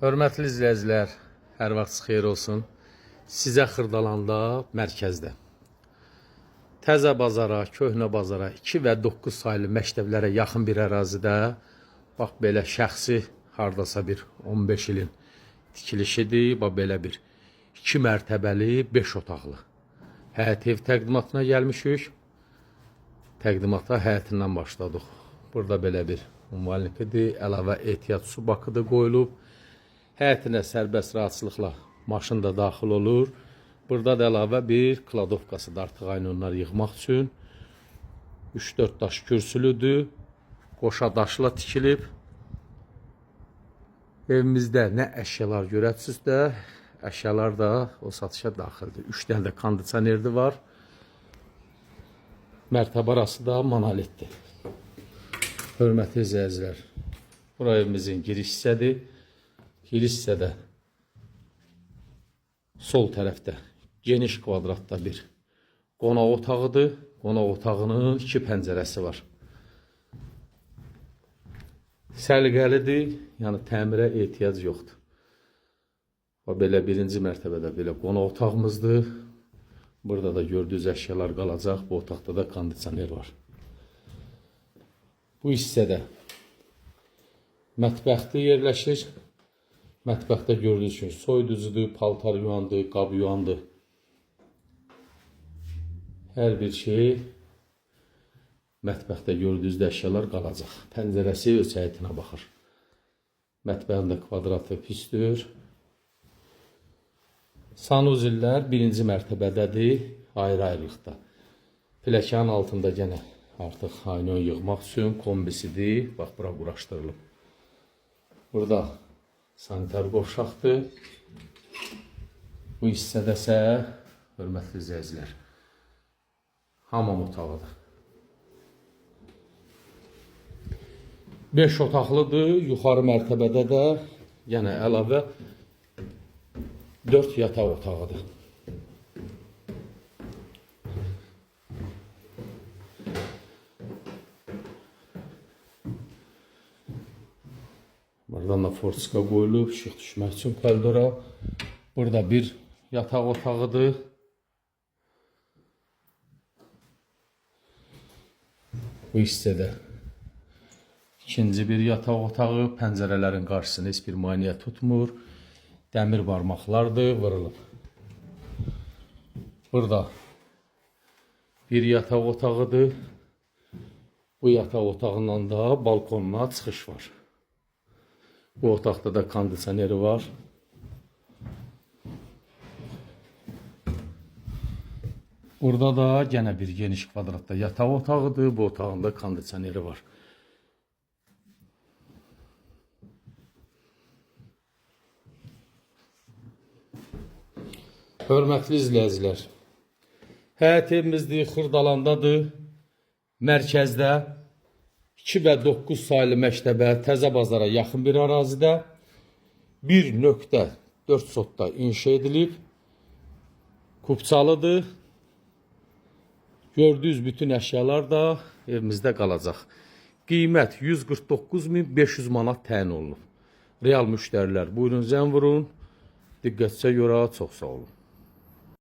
Hörmətli izləyicilər, hər vaxt xeyir olsun. Sizə Xırdalanda, mərkəzdə. Təzə bazara, köhnə bazara, 2 və 9 saylı məktəblərə yaxın bir ərazidə, bax belə şəxsi, hardasa bir 15 ilin tikilişidir, bax belə bir 2 mərtəbəli, 5 otaqlı. Həyət ev təqdimatına gəlmişik. Təqdimata həyətindən başladıq. Burada belə bir ünvanlıqıdır, əlavə ehtiyat su bakıdır qoyulub. Həyətinə sərbəst rahatçılıqla maşın da daxil olur. Burada da əlavə bir kladovkasıdır artıq aynonlar yığmaq üçün. 3-4 daş kürsülüdür. Qoşa daşla tikilib. Evimizdə nə əşyalar görəcəksizdə, əşyalar da o satışa daxildir. 3 dənə də kondisionerdi var. Mərtəbə arası da monolitdir. Hörmətli izləyicilər, bura evimizin giriş hissədir. Giriş hissədə sol tərəfdə geniş kvadratda bir qonaq otağıdır. Qonaq otağının 2 pəncərəsi var. Səliqəlidir, yəni təmirə ehtiyac yoxdur. Belə birinci mərtəbədə belə qonaq otağımızdır. Burada da gördüyünüz əşyalar qalacaq. Bu otaqda da kondisioner var. Bu hissədə mətbəxdə yerləşir. Mətbəxdə gördüyünüz kimi soyuducudur, paltar yuvandır, qab yuvandır. Hər bir şey mətbəxdə gördüyünüz əşyalar qalacaq. Pəncərəsi öz həyətinə baxır. Mətbəxin də kvadratı pisdir. Sanuzillər birinci mərtəbədədir, ayrı-ayrılıqda. Pləkanın altında yenə artıq aynon yığmaq üçün kombisidir. Bax, bura quraşdırılıb. Burada sanitar qovşaqdır. Bu hissədə isə, hörmətli izləyicilər, hamam otağıdır. 5 otaqlıdır. Yuxarı mərtəbədə də yenə əlavə 4 yataq otağıdır. Buradan da forska qoyulub, işıq düşmək üçün koridora. Burada bir yataq otağıdır. Bu hissədə ikinci bir yataq otağı. Pəncərələrin qarşısını heç bir maneə tutmur. Dəmir barmaqlardır, vurulub. Burada bir yataq otağıdır. Bu yataq otağından da balkonuna çıxış var. Bu otaqda da kondisioneri var. Burada da yenə bir geniş kvadratda yataq otağıdır. Bu otağın da kondisioneri var. Hörmətli izləyicilər, həyət evimizdir, Xırdalandadır, mərkəzdə 2 və 9 saylı məktəbə, təzə bazara yaxın bir ərazidə 1.4 sotda inşa edilib, kubçalıdır. Gördüyünüz bütün əşyalar da evimizdə qalacaq. Qiymət 149.500 manat təyin olunub. Real müştərilər, buyurun zəng vurun. Diqqətcə görə, çox sağ olun.